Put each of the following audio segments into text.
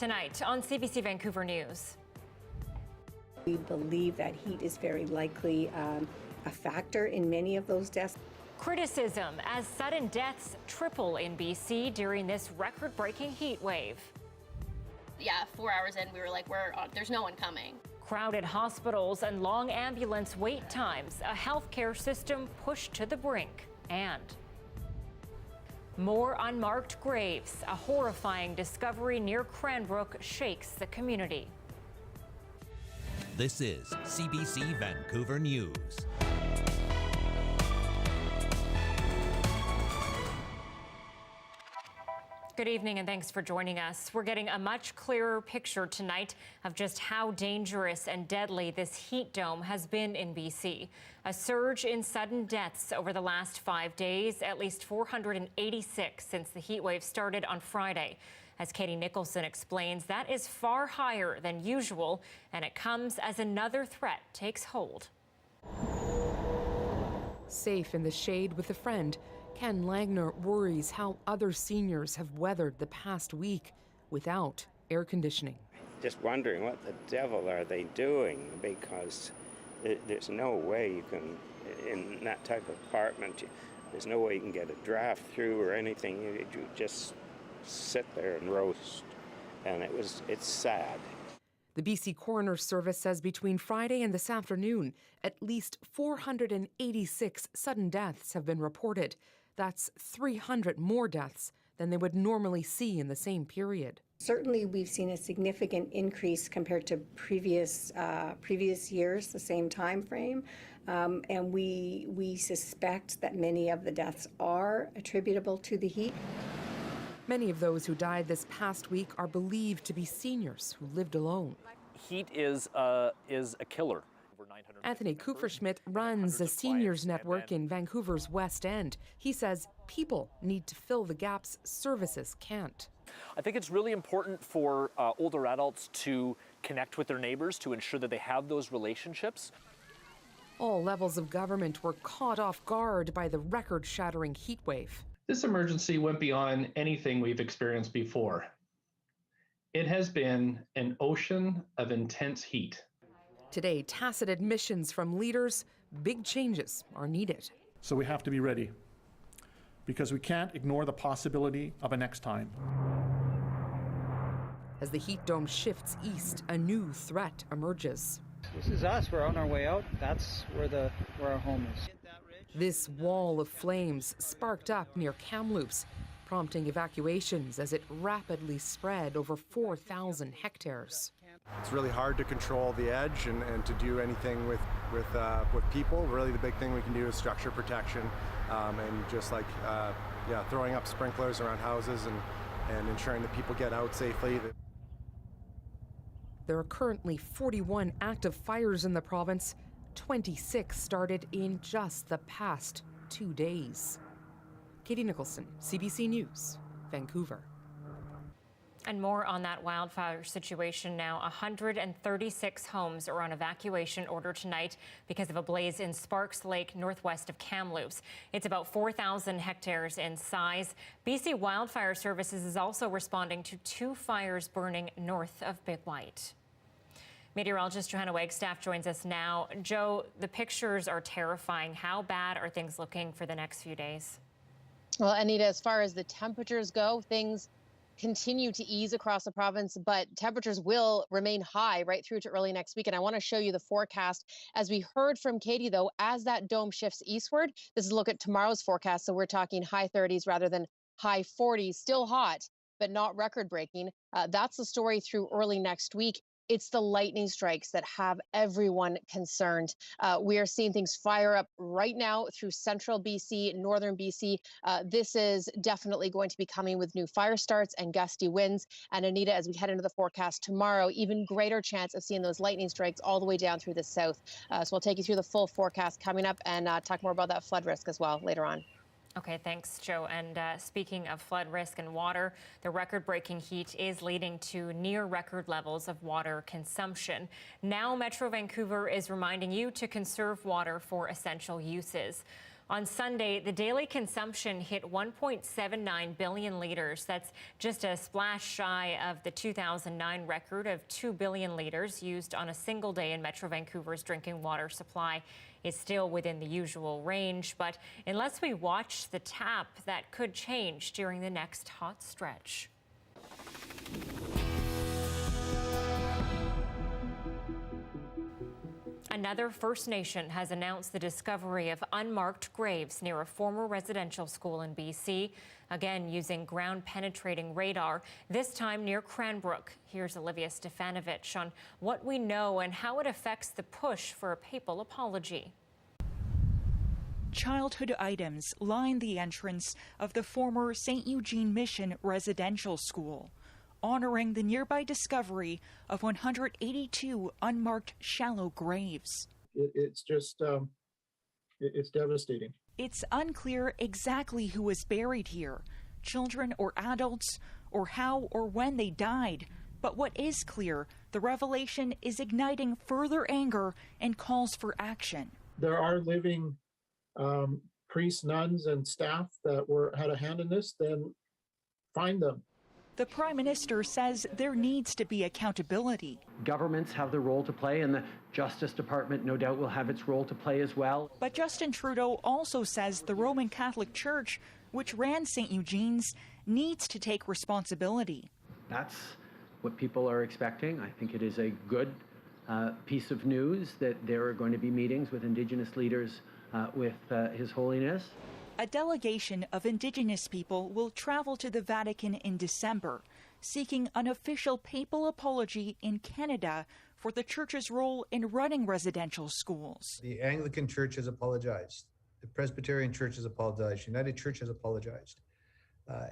Tonight on CBC Vancouver News. We believe that heat is very likely a factor in many of those deaths. Criticism as sudden deaths triple in BC during this record-breaking heat wave. Yeah, 4 hours in, we were like, there's no one coming. Crowded hospitals and long ambulance wait times, a healthcare system pushed to the brink, and more unmarked graves. A horrifying discovery near Cranbrook shakes the community. This is CBC Vancouver News. Good evening and thanks for joining us. We're getting a much clearer picture tonight of just how dangerous and deadly this heat dome has been in BC. A surge in sudden deaths over the last 5 days, at least 486 since the heat wave started on Friday. As Katie Nicholson explains, that is far higher than usual, and it comes as another threat takes hold. Safe in the shade with a friend, Ken Langner worries how other seniors have weathered the past week without air conditioning. Just wondering what the devil are they doing, because there's no way you can, in that type of apartment, there's no way you can get a draft through or anything. You just sit there and roast, and it's sad. The BC Coroner's Service says between Friday and this afternoon, at least 486 sudden deaths have been reported. That's 300 more deaths than they would normally see in the same period. Certainly, we've seen a significant increase compared to previous years, the same time frame, and we suspect that many of the deaths are attributable to the heat. Many of those who died this past week are believed to be seniors who lived alone. Heat is a killer. Anthony Kupferschmidt runs a seniors network in Vancouver's West End. He says people need to fill the gaps services can't. I think it's really important for older adults to connect with their neighbors to ensure that they have those relationships. All levels of government were caught off guard by the record-shattering heat wave. This emergency went beyond anything we've experienced before. It has been an ocean of intense heat. Today, tacit admissions from leaders, big changes are needed. So we have to be ready, because we can't ignore the possibility of a next time. As the heat dome shifts east, a new threat emerges. This is us. We're on our way out. That's where our home is. This wall of flames sparked up near Kamloops, prompting evacuations as it rapidly spread over 4,000 hectares. It's really hard to control the edge and to do anything with people. Really, the big thing we can do is structure protection, and just like throwing up sprinklers around houses and ensuring that people get out safely. There are currently 41 active fires in the province. 26 started in just the past 2 days. Katie Nicholson, CBC News, Vancouver. And more on that wildfire situation now. 136 homes are on evacuation order tonight because of a blaze in Sparks Lake, northwest of Kamloops. It's about 4,000 hectares in size. BC Wildfire Services is also responding to 2 fires burning north of Big White. Meteorologist Johanna Wagstaffe joins us now. Joe, the pictures are terrifying. How bad are things looking for the next few days? Well, Anita, as far as the temperatures go, things continue to ease across the province, but temperatures will remain high right through to early next week. And I want to show you the forecast. As we heard from Katie, though, as that dome shifts eastward, this is a look at tomorrow's forecast. So we're talking high 30s rather than high 40s, still hot, but not record breaking. That's the story through early next week. It's the lightning strikes that have everyone concerned. We are seeing things fire up right now through central BC, northern BC. This is definitely going to be coming with new fire starts and gusty winds. And Anita, as we head into the forecast tomorrow, even greater chance of seeing those lightning strikes all the way down through the south. So we'll take you through the full forecast coming up and talk more about that flood risk as well later on. Okay, thanks, Joe. And speaking of flood risk and water, the record-breaking heat is leading to near-record levels of water consumption. Now, Metro Vancouver is reminding you to conserve water for essential uses. On Sunday, the daily consumption hit 1.79 billion liters. That's just a splash shy of the 2009 record of 2 billion liters used on a single day in Metro Vancouver's drinking water supply. It's still within the usual range, but unless we watch the tap, that could change during the next hot stretch. Another First Nation has announced the discovery of unmarked graves near a former residential school in BC, again using ground-penetrating radar, this time near Cranbrook. Here's Olivia Stefanovich on what we know and how it affects the push for a papal apology. Childhood items line the entrance of the former St. Eugene Mission residential school, honoring the nearby discovery of 182 unmarked shallow graves. It's just, it's devastating. It's unclear exactly who was buried here, children or adults, or how or when they died. But what is clear, the revelation is igniting further anger and calls for action. There are living priests, nuns, and staff that had a hand in this. Then find them. The Prime Minister says there needs to be accountability. Governments have the role to play, and the Justice Department no doubt will have its role to play as well. But Justin Trudeau also says the Roman Catholic Church, which ran St. Eugene's, needs to take responsibility. That's what people are expecting. I think it is a good piece of news that there are going to be meetings with Indigenous leaders with His Holiness. A delegation of Indigenous people will travel to the Vatican in December, seeking an official papal apology in Canada for the Church's role in running residential schools. The Anglican Church has apologized. The Presbyterian Church has apologized. United Church has apologized.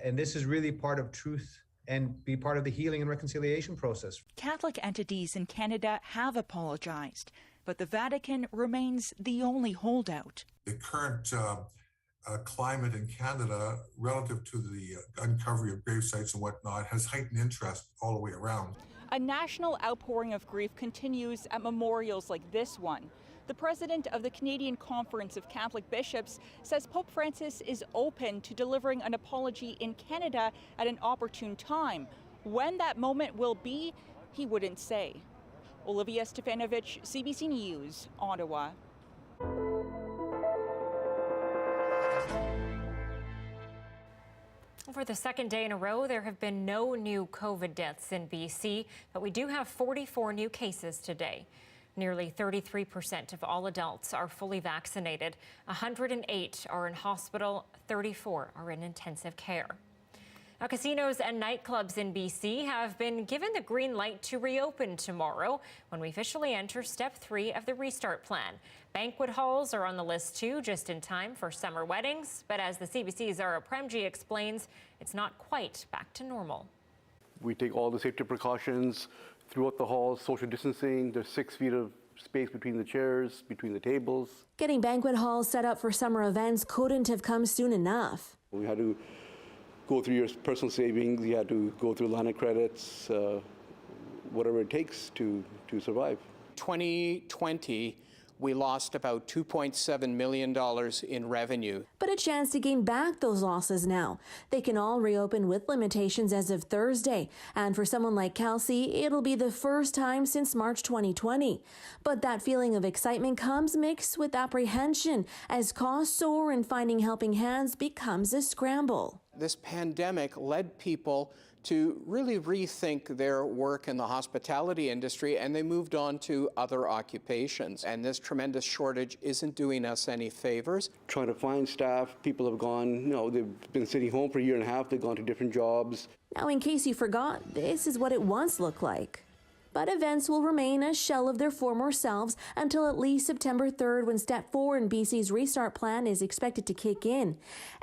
And this is really part of truth and be part of the healing and reconciliation process. Catholic entities in Canada have apologized, but the Vatican remains the only holdout. The current climate in Canada relative to the uncovering of grave sites and whatnot has heightened interest all the way around. A national outpouring of grief continues at memorials like this one. The president of the Canadian Conference of Catholic Bishops says Pope Francis is open to delivering an apology in Canada at an opportune time. When that moment will be, he wouldn't say. Olivia Stefanovich, CBC News, Ottawa. For the second day in a row, there have been no new COVID deaths in BC, but we do have 44 new cases today. Nearly 33% of all adults are fully vaccinated. 108 are in hospital, 34 are in intensive care. Now, casinos and nightclubs in BC have been given the green light to reopen tomorrow when we officially enter Step 3 of the Restart Plan. Banquet halls are on the list too, just in time for summer weddings. But as the CBC's Zara Premji explains, it's not quite back to normal. We take all the safety precautions throughout the halls, social distancing. There's 6 feet of space between the chairs, between the tables. Getting banquet halls set up for summer events couldn't have come soon enough. We had to go through your personal savings, you had to go through line of credits, whatever it takes to survive. 2020, we lost about $2.7 million in revenue. But a chance to gain back those losses now. They can all reopen with limitations as of Thursday. And for someone like Kelsey, it'll be the first time since March 2020. But that feeling of excitement comes mixed with apprehension as costs soar and finding helping hands becomes a scramble. This pandemic led people to really rethink their work in the hospitality industry, and they moved on to other occupations. And this tremendous shortage isn't doing us any favors. Trying to find staff, people have gone, they've been sitting home for a year and a half, they've gone to different jobs. Now, in case you forgot, this is what it once looked like. But events will remain a shell of their former selves until at least September 3rd, when Step 4 in BC's Restart Plan is expected to kick in.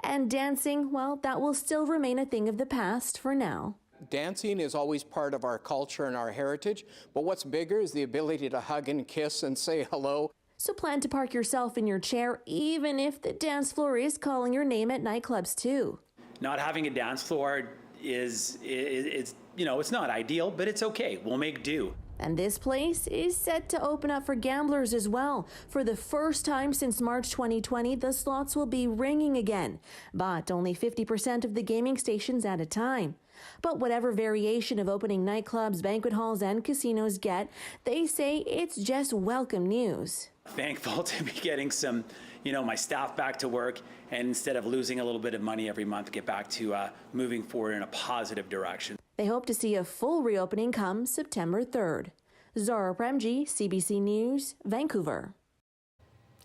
And dancing, well, that will still remain a thing of the past for now. Dancing is always part of our culture and our heritage, but what's bigger is the ability to hug and kiss and say hello. So plan to park yourself in your chair, even if the dance floor is calling your name at nightclubs too. Not having a dance floor is it's not ideal, but it's okay. We'll make do. And this place is set to open up for gamblers as well. For the first time since March 2020, the slots will be ringing again, but only 50% of the gaming stations at a time. But whatever variation of opening nightclubs, banquet halls, and casinos get, they say it's just welcome news. Thankful to be getting some, my staff back to work, and instead of losing a little bit of money every month, get back to moving forward in a positive direction. They hope to see a full reopening come September 3rd. Zara Premji, CBC News, Vancouver.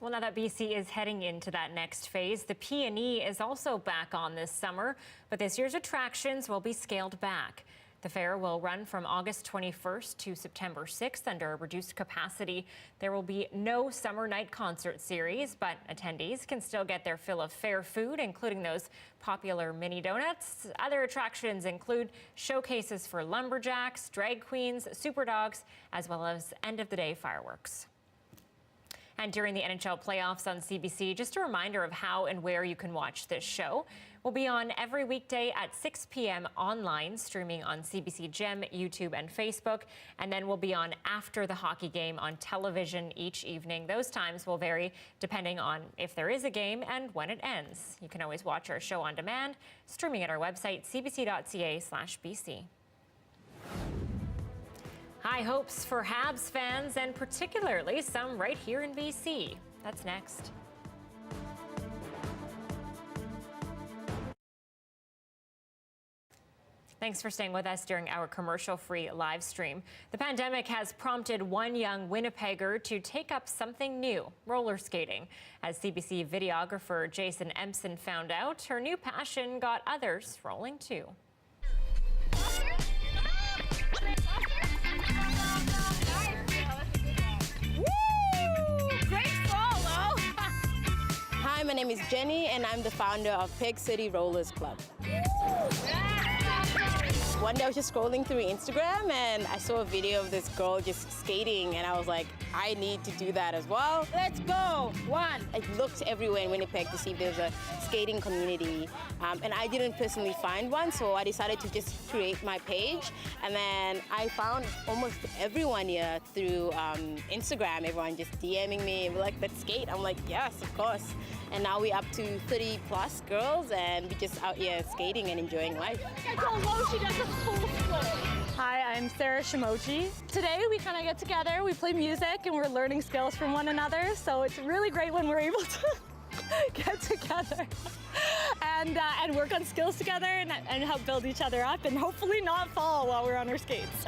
Well, now that BC is heading into that next phase, the P&E is also back on this summer, but this year's attractions will be scaled back. The fair will run from August 21st to September 6th under a reduced capacity. There will be no summer night concert series, but attendees can still get their fill of fair food, including those popular mini donuts. Other attractions include showcases for lumberjacks, drag queens, super dogs, as well as end-of-the-day fireworks. And during the NHL playoffs on CBC, just a reminder of how and where you can watch this show. We'll be on every weekday at 6 p.m. online, streaming on CBC Gem, YouTube, and Facebook. And then we'll be on after the hockey game on television each evening. Those times will vary depending on if there is a game and when it ends. You can always watch our show on demand, streaming at our website, cbc.ca/BC. High hopes for Habs fans, and particularly some right here in BC. That's next. Thanks for staying with us during our commercial-free live stream. The pandemic has prompted one young Winnipegger to take up something new, roller skating. As CBC videographer Jason Empson found out, her new passion got others rolling too. Hi, my name is Jenny, and I'm the founder of Peg City Rollers Club. One day I was just scrolling through Instagram and I saw a video of this girl just skating, and I was like, I need to do that as well. Let's go! One! I looked everywhere in Winnipeg to see if there was a skating community, and I didn't personally find one, so I decided to just create my page. And then I found almost everyone here through Instagram, everyone just DMing me, like, let's skate. I'm like, yes, of course. And now we're up to 30 plus girls, and we're just out here skating and enjoying life. Hi, I'm Sarah Shimoji. Today we kind of get together, we play music, and we're learning skills from one another. So it's really great when we're able to get together and work on skills together and help build each other up and hopefully not fall while we're on our skates.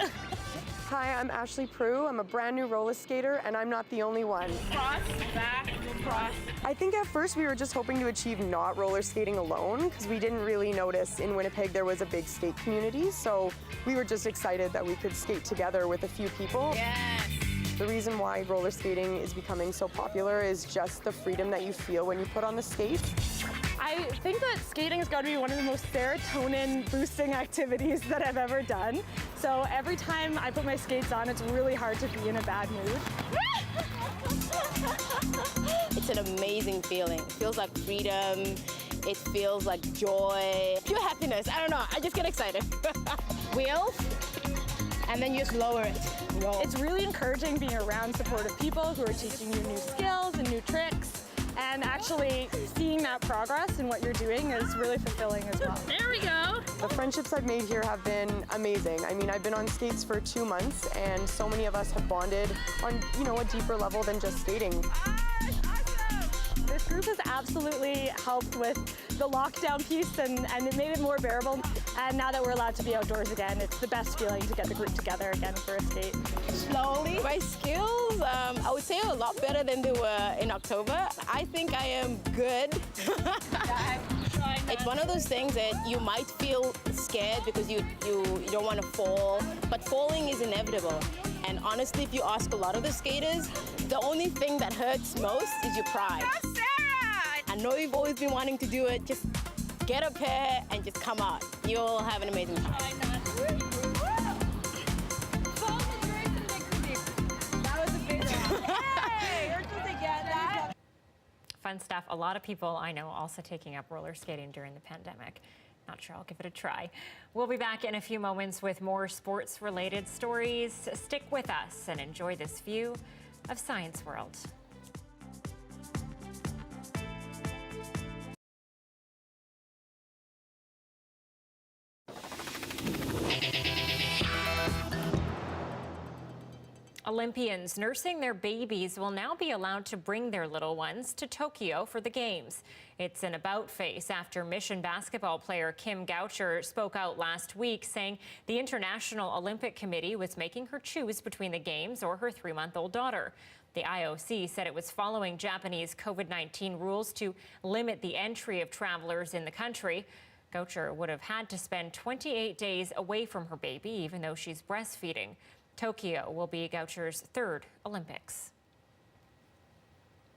Hi, I'm Ashley Prue. I'm a brand new roller skater, and I'm not the only one. Cross, back, cross. I think at first we were just hoping to achieve not roller skating alone, because we didn't really notice in Winnipeg there was a big skate community, so we were just excited that we could skate together with a few people. Yes. The reason why roller skating is becoming so popular is just the freedom that you feel when you put on the skates. I think that skating has got to be one of the most serotonin boosting activities that I've ever done. So every time I put my skates on, it's really hard to be in a bad mood. It's an amazing feeling. It feels like freedom. It feels like joy, pure happiness. I don't know, I just get excited. Wheel, and then you just lower it. Roll. It's really encouraging being around supportive people who are teaching you new skills and new tricks. And actually seeing that progress in what you're doing is really fulfilling as well. There we go. The friendships I've made here have been amazing. I mean, I've been on skates for 2 months, and so many of us have bonded on, a deeper level than just skating. This group has absolutely helped with the lockdown piece, and it made it more bearable. And now that we're allowed to be outdoors again, it's the best feeling to get the group together again for a skate. Slowly. My skills, I would say, are a lot better than they were in October. I think I am good. It's one of those things that you might feel scared because you don't want to fall, but falling is inevitable. And honestly, if you ask a lot of the skaters, the only thing that hurts most is your pride. I know you've always been wanting to do it, just get up here and just come out. You'll have an amazing time. That was a big one. Yay! Fun stuff. A lot of people I know also taking up roller skating during the pandemic. Not sure I'll give it a try. We'll be back in a few moments with more sports-related stories. Stick with us and enjoy this view of Science World. Olympians nursing their babies will now be allowed to bring their little ones to Tokyo for the Games. It's an about-face after Mission basketball player Kim Goucher spoke out last week saying the International Olympic Committee was making her choose between the Games or her 3-month-old daughter. The IOC said it was following Japanese COVID-19 rules to limit the entry of travelers in the country. Goucher would have had to spend 28 days away from her baby, even though she's breastfeeding. Tokyo will be Goucher's 3rd Olympics.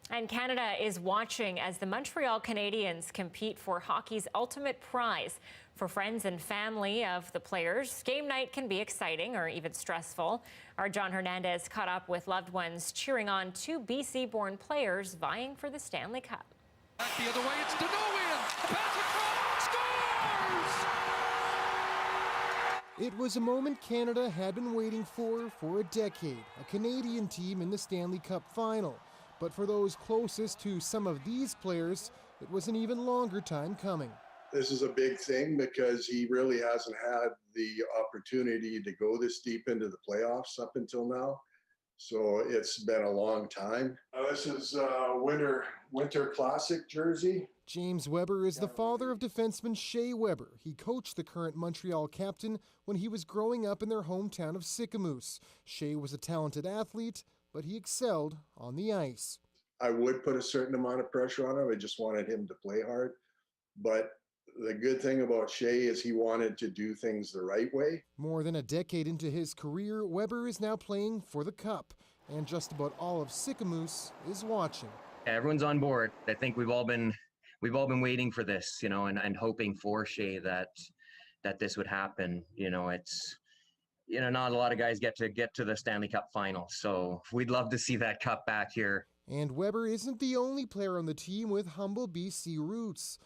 And Canada is watching as the Montreal Canadiens compete for hockey's ultimate prize. For friends and family of the players, game night can be exciting or even stressful. Our John Hernandez caught up with loved ones cheering on 2 BC-born players vying for the Stanley Cup. Back the other way, it's Denovian. Pass across, scores! It was a moment Canada had been waiting for a decade, a Canadian team in the Stanley Cup final. But for those closest to some of these players, it was an even longer time coming. This is a big thing because he really hasn't had the opportunity to go this deep into the playoffs up until now. So it's been a long time. This is a Winter Classic jersey. James Weber is the father of defenseman Shea Weber. He coached the current Montreal captain when he was growing up in their hometown of Sicamous. Shea was a talented athlete, but he excelled on the ice. I would put a certain amount of pressure on him. I just wanted him to play hard. But the good thing about Shea is he wanted to do things the right way. More than a decade into his career, Weber is now playing for the Cup. And just about all of Sicamous is watching. Everyone's on board. I think we've all been waiting for this, and hoping for Shea that this would happen. It's, not a lot of guys get to the Stanley Cup final. So we'd love to see that cup back here. And Weber isn't the only player on the team with humble BC roots.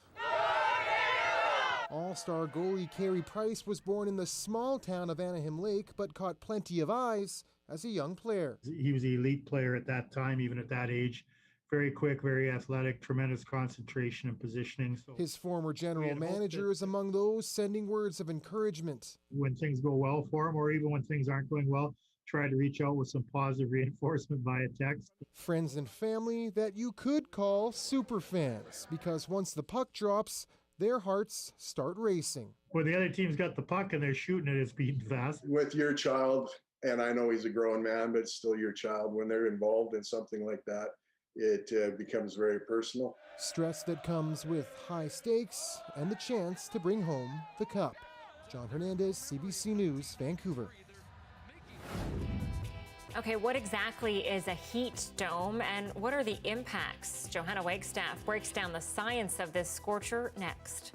All-star goalie Carey Price was born in the small town of Anaheim Lake, but caught plenty of eyes as a young player. He was an elite player at that time, even at that age. Very quick, very athletic, tremendous concentration and positioning. So his former general manager is among those sending words of encouragement. When things go well for him, or even when things aren't going well, try to reach out with some positive reinforcement via text. Friends and family that you could call super fans, because once the puck drops, their hearts start racing. When the other team's got the puck and they're shooting it, it's beating fast. With your child, and I know he's a grown man, but it's still your child, when they're involved in something like that, it becomes very personal. Stress that comes with high stakes and the chance to bring home the cup. John Hernandez, CBC News, Vancouver. Okay, what exactly is a heat dome and what are the impacts? Johanna Wagstaffe breaks down the science of this scorcher next.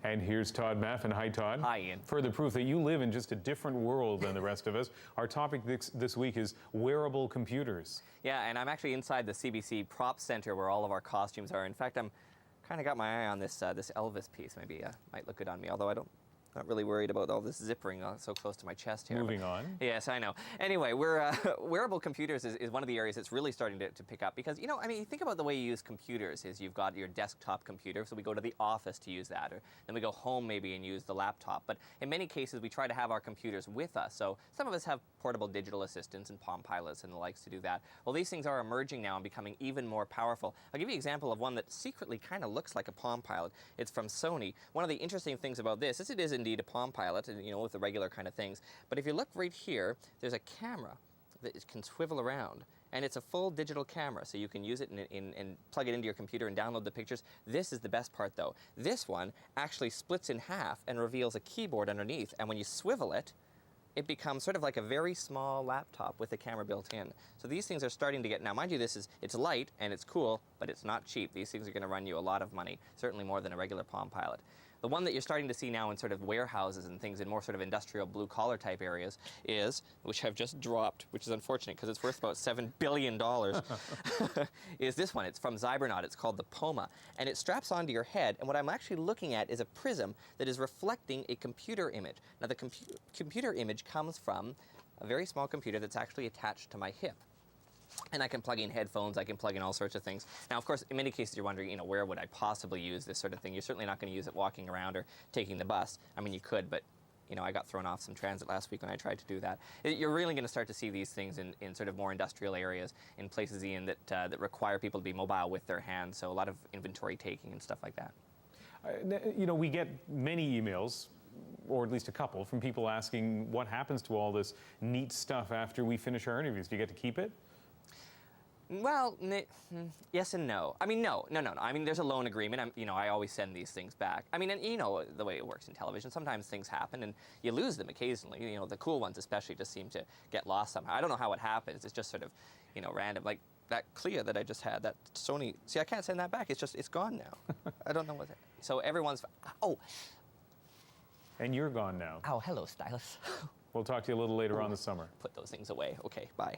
And here's Todd Maffin. Hi, Todd. Hi, Ian. Further proof that you live in just a different world than the rest of us. Our topic this week is wearable computers. Yeah, and I'm actually inside the CBC Prop Center where all of our costumes are. In fact, I'm kind of got my eye on this Elvis piece. Maybe might look good on me, although not really worried about all this zippering so close to my chest here. Moving on. Yes, I know. Anyway, wearable computers is one of the areas that's really starting to pick up because, you think about the way you use computers is you've got your desktop computer, so we go to the office to use that, or then we go home maybe and use the laptop. But in many cases, we try to have our computers with us. So some of us have portable digital assistants and Palm Pilots and the likes to do that. Well, these things are emerging now and becoming even more powerful. I'll give you an example of one that secretly kind of looks like a Palm Pilot. It's from Sony. One of the interesting things about this is it is indeed a Palm Pilot, with the regular kind of things. But if you look right here, there's a camera that can swivel around. And it's a full digital camera, so you can use it and plug it into your computer and download the pictures. This is the best part, though. This one actually splits in half and reveals a keyboard underneath. And when you swivel it, it becomes sort of like a very small laptop with a camera built in. So these things are starting to get, now mind you, it's light and it's cool, but it's not cheap. These things are going to run you a lot of money, certainly more than a regular Palm Pilot. The one that you're starting to see now in sort of warehouses and things in more sort of industrial blue-collar type areas which have just dropped, which is unfortunate because it's worth about $7 billion, is this one. It's from Zybernaut. It's called the Poma. And it straps onto your head, and what I'm actually looking at is a prism that is reflecting a computer image. Now, the computer image comes from a very small computer that's actually attached to my hip. And I can plug in headphones, I can plug in all sorts of things. Now, of course, in many cases you're wondering, where would I possibly use this sort of thing? You're certainly not going to use it walking around or taking the bus. I mean, you could, but I got thrown off some transit last week when I tried to do that. You're really going to start to see these things in sort of more industrial areas, in places, Ian, that require people to be mobile with their hands, so a lot of inventory taking and stuff like that. We get many emails, or at least a couple, from people asking what happens to all this neat stuff after we finish our interviews. Do you get to keep it? Well, yes and no. I mean, no. I mean, there's a loan agreement. I always send these things back. I mean, and you know the way it works in television. Sometimes things happen and you lose them occasionally. The cool ones especially just seem to get lost somehow. I don't know how it happens. It's just sort of, random. Like that Clea that I just had, that Sony. See, I can't send that back. It's gone now. I don't know what it. So everyone's. Oh. And you're gone now. Oh, hello, stylus. We'll talk to you a little later on this summer. Put those things away. Okay, bye.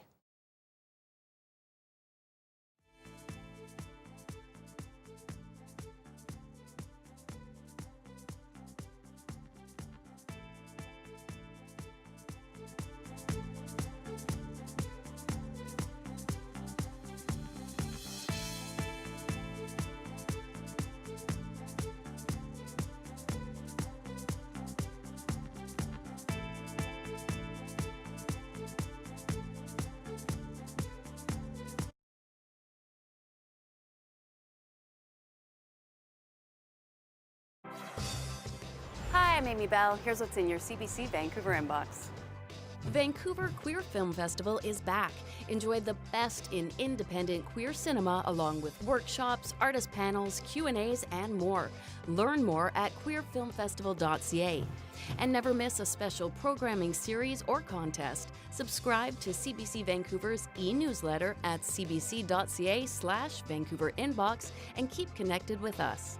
Hi, I'm Amy Bell. Here's what's in your CBC Vancouver inbox. Vancouver Queer Film Festival is back. Enjoy the best in independent queer cinema along with workshops, artist panels, Q&As, and more. Learn more at queerfilmfestival.ca. And never miss a special programming series or contest. Subscribe to CBC Vancouver's e-newsletter at cbc.ca/Vancouver Inbox and keep connected with us.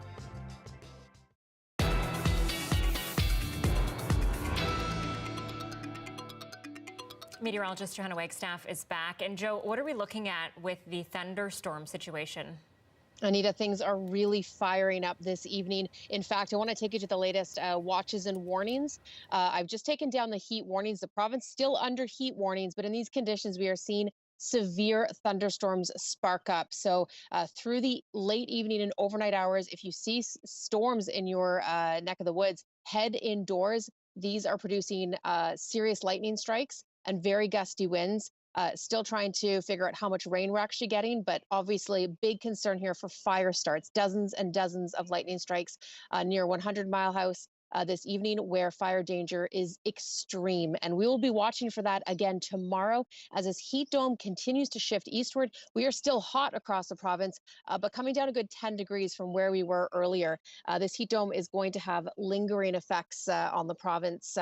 Meteorologist Johanna Wagstaffe is back. And Joe, what are we looking at with the thunderstorm situation? Anita, things are really firing up this evening. In fact, I want to take you to the latest watches and warnings. I've just taken down the heat warnings. The province still under heat warnings, but in these conditions, we are seeing severe thunderstorms spark up. So through the late evening and overnight hours, if you see storms in your neck of the woods, head indoors. These are producing serious lightning strikes and very gusty winds. Still trying to figure out how much rain we're actually getting, but obviously big concern here for fire starts. Dozens and dozens of lightning strikes near 100 Mile House this evening, where fire danger is extreme. And we will be watching for that again tomorrow as this heat dome continues to shift eastward. We are still hot across the province, but coming down a good 10 degrees from where we were earlier. This heat dome is going to have lingering effects on the province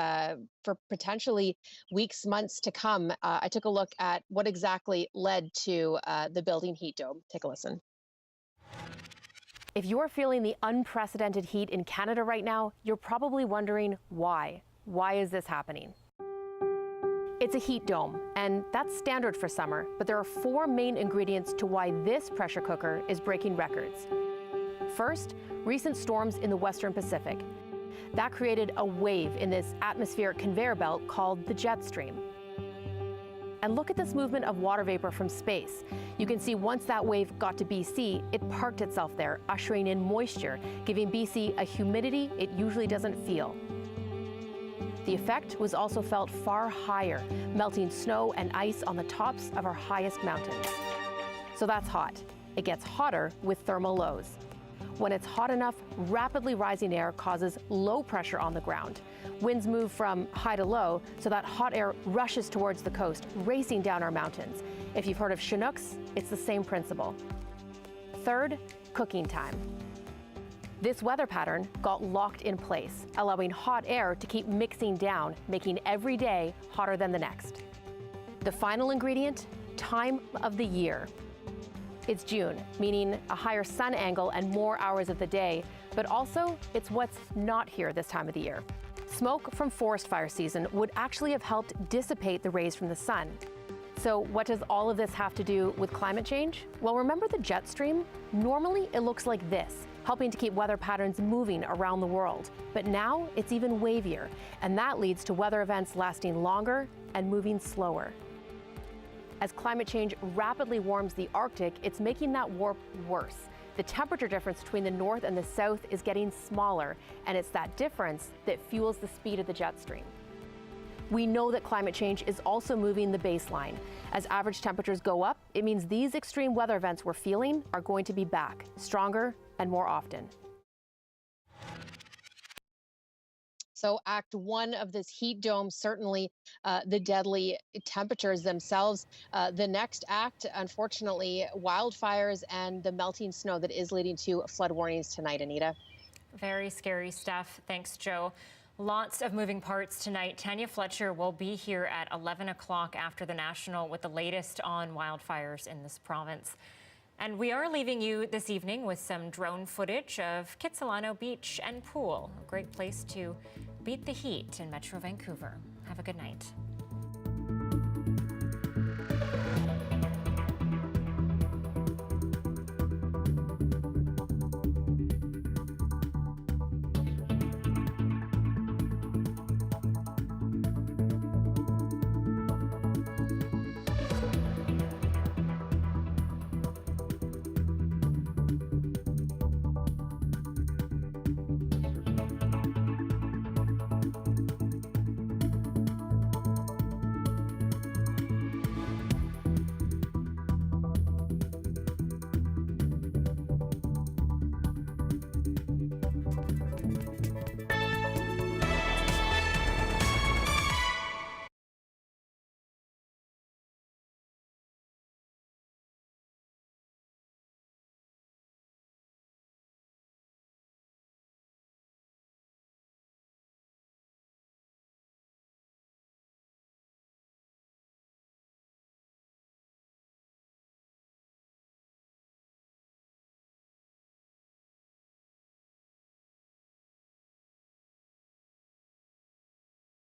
for potentially weeks, months to come. I took a look at what exactly led to the building heat dome. Take a listen. If you're feeling the unprecedented heat in Canada right now, you're probably wondering why. Why is this happening? It's a heat dome, and that's standard for summer, but there are 4 main ingredients to why this pressure cooker is breaking records. First, recent storms in the Western Pacific. That created a wave in this atmospheric conveyor belt called the jet stream. And look at this movement of water vapor from space. You can see once that wave got to BC, it parked itself there, ushering in moisture, giving BC a humidity it usually doesn't feel. The effect was also felt far higher, melting snow and ice on the tops of our highest mountains. So that's hot. It gets hotter with thermal lows. When it's hot enough, rapidly rising air causes low pressure on the ground. Winds move from high to low, so that hot air rushes towards the coast, racing down our mountains. If you've heard of Chinooks, it's the same principle. Third, cooking time. This weather pattern got locked in place, allowing hot air to keep mixing down, making every day hotter than the next. The final ingredient, time of the year. It's June, meaning a higher sun angle and more hours of the day, but also it's what's not here this time of the year. Smoke from forest fire season would actually have helped dissipate the rays from the sun. So what does all of this have to do with climate change? Well, remember the jet stream? Normally it looks like this, helping to keep weather patterns moving around the world. But now it's even wavier, and that leads to weather events lasting longer and moving slower. As climate change rapidly warms the Arctic, it's making that warp worse. The temperature difference between the north and the south is getting smaller, and it's that difference that fuels the speed of the jet stream. We know that climate change is also moving the baseline. As average temperatures go up, it means these extreme weather events we're feeling are going to be back, stronger and more often. So Act 1 of this heat dome, certainly the deadly temperatures themselves. The next act, unfortunately, wildfires and the melting snow that is leading to flood warnings tonight, Anita. Very scary stuff. Thanks, Joe. Lots of moving parts tonight. Tanya Fletcher will be here at 11 o'clock after the National with the latest on wildfires in this province. And we are leaving you this evening with some drone footage of Kitsilano Beach and Pool, a great place to beat the heat in Metro Vancouver. Have a good night.